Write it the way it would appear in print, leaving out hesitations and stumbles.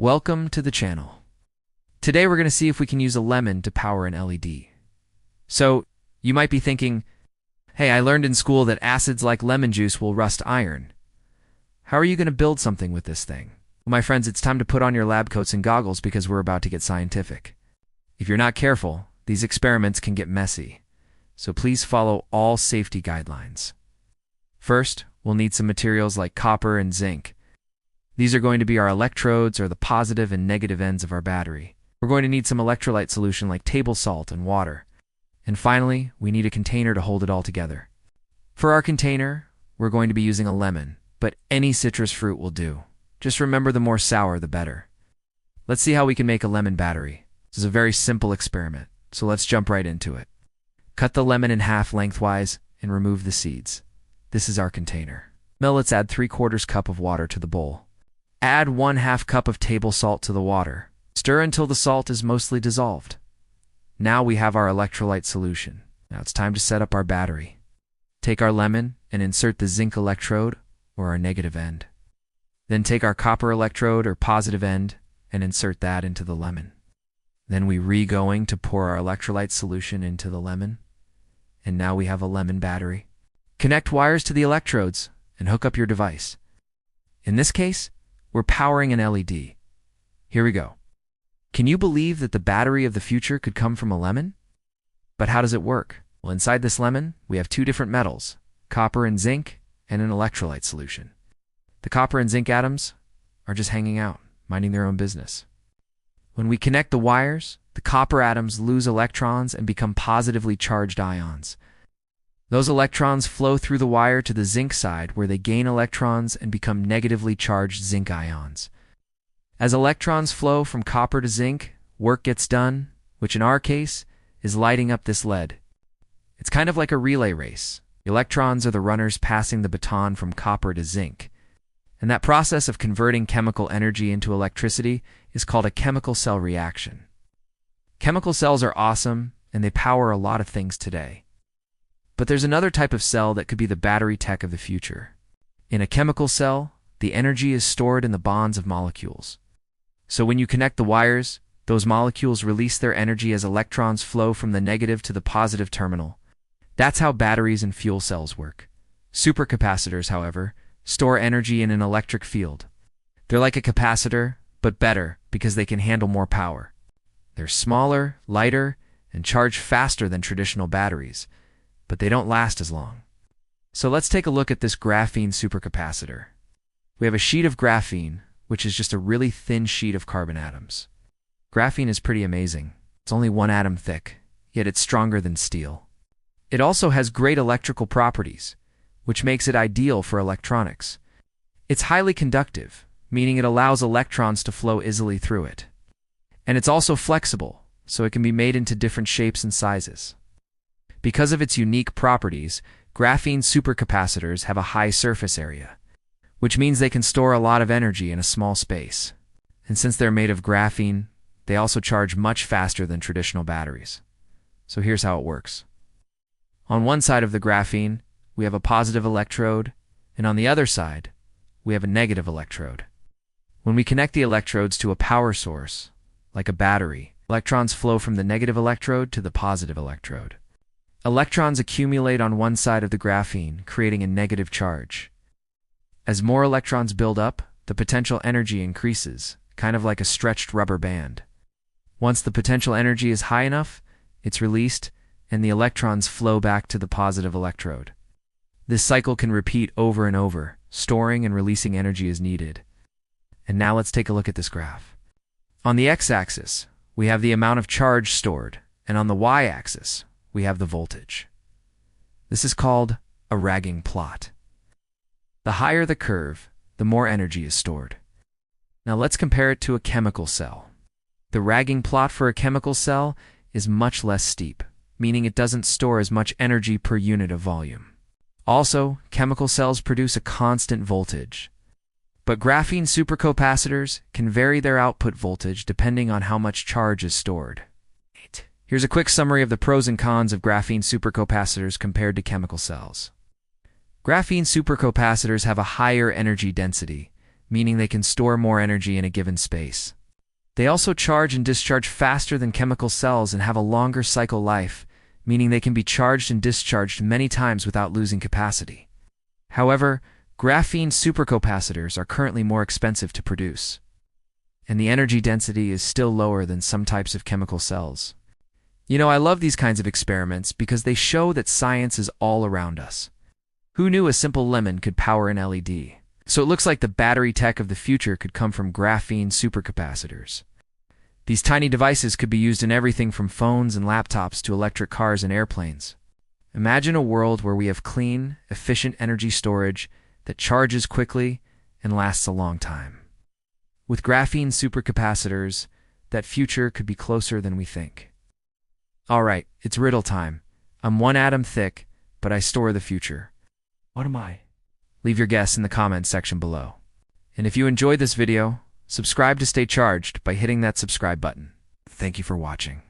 Welcome to the channel. Today we're going to see if we can use a lemon to power an LED. So, you might be thinking, hey, I learned in school that acids like lemon juice will rust iron. How are you going to build something with this thing? Well, my friends, it's time to put on your lab coats and goggles because we're about to get scientific. If you're not careful, these experiments can get messy. So please follow all safety guidelines. First, we'll need some materials like copper and zinc. These are going to be our electrodes, or the positive and negative ends of our battery. We're going to need some electrolyte solution like table salt and water. And finally, we need a container to hold it all together. For our container, we're going to be using a lemon, but any citrus fruit will do. Just remember, the more sour, the better. Let's see how we can make a lemon battery. This is a very simple experiment, so let's jump right into it. Cut the lemon in half lengthwise and remove the seeds. This is our container. Now let's add 3/4 cup of water to the bowl. Add 1/2 cup of table salt to the water. Stir until the salt is mostly dissolved. Now we have our electrolyte solution. Now it's time to set up our battery. Take our lemon and insert the zinc electrode, or our negative end. Then take our copper electrode, or positive end, and insert that into the lemon. Then we going to pour our electrolyte solution into the lemon. And now we have a lemon battery. Connect wires to the electrodes and hook up your device. In this case, we're powering an LED. Here we go. Can you believe that the battery of the future could come from a lemon? But how does it work? Well, inside this lemon, we have two different metals, copper and zinc, and an electrolyte solution. The copper and zinc atoms are just hanging out, minding their own business. When we connect the wires, the copper atoms lose electrons and become positively charged ions. Those electrons flow through the wire to the zinc side, where they gain electrons and become negatively charged zinc ions. As electrons flow from copper to zinc, work gets done, which in our case is lighting up this LED. It's kind of like a relay race. The electrons are the runners passing the baton from copper to zinc. And that process of converting chemical energy into electricity is called a chemical cell reaction. Chemical cells are awesome, and they power a lot of things today. But there's another type of cell that could be the battery tech of the future. In a chemical cell, the energy is stored in the bonds of molecules. So when you connect the wires, those molecules release their energy as electrons flow from the negative to the positive terminal. That's how batteries and fuel cells work. Supercapacitors, however, store energy in an electric field. They're like a capacitor, but better because they can handle more power. They're smaller, lighter, and charge faster than traditional batteries, but they don't last as long. So let's take a look at this graphene supercapacitor. We have a sheet of graphene, which is just a really thin sheet of carbon atoms. Graphene is pretty amazing. It's only 1 atom thick, yet it's stronger than steel. It also has great electrical properties, which makes it ideal for electronics. It's highly conductive, meaning it allows electrons to flow easily through it. And it's also flexible, so it can be made into different shapes and sizes. Because of its unique properties, graphene supercapacitors have a high surface area, which means they can store a lot of energy in a small space. And since they're made of graphene, they also charge much faster than traditional batteries. So here's how it works. On one side of the graphene, we have a positive electrode, and on the other side, we have a negative electrode. When we connect the electrodes to a power source, like a battery, electrons flow from the negative electrode to the positive electrode. Electrons accumulate on one side of the graphene, creating a negative charge. As more electrons build up, the potential energy increases, kind of like a stretched rubber band. Once the potential energy is high enough, it's released, and the electrons flow back to the positive electrode. This cycle can repeat over and over, storing and releasing energy as needed. And now let's take a look at this graph. On the x-axis, we have the amount of charge stored, and on the y-axis, we have the voltage. This is called a ragging plot. The higher the curve, the more energy is stored. Now let's compare it to a chemical cell. The ragging plot for a chemical cell is much less steep, meaning it doesn't store as much energy per unit of volume. Also, chemical cells produce a constant voltage. But graphene supercapacitors can vary their output voltage depending on how much charge is stored. Here's a quick summary of the pros and cons of graphene supercapacitors compared to chemical cells. Graphene supercapacitors have a higher energy density, meaning they can store more energy in a given space. They also charge and discharge faster than chemical cells and have a longer cycle life, meaning they can be charged and discharged many times without losing capacity. However, graphene supercapacitors are currently more expensive to produce, and the energy density is still lower than some types of chemical cells. I love these kinds of experiments because they show that science is all around us. Who knew a simple lemon could power an LED? So it looks like the battery tech of the future could come from graphene supercapacitors. These tiny devices could be used in everything from phones and laptops to electric cars and airplanes. Imagine a world where we have clean, efficient energy storage that charges quickly and lasts a long time. With graphene supercapacitors, that future could be closer than we think. All right, it's riddle time. I'm one atom thick, but I store the future. What am I? Leave your guess in the comments section below. And if you enjoyed this video, subscribe to stay charged by hitting that subscribe button. Thank you for watching.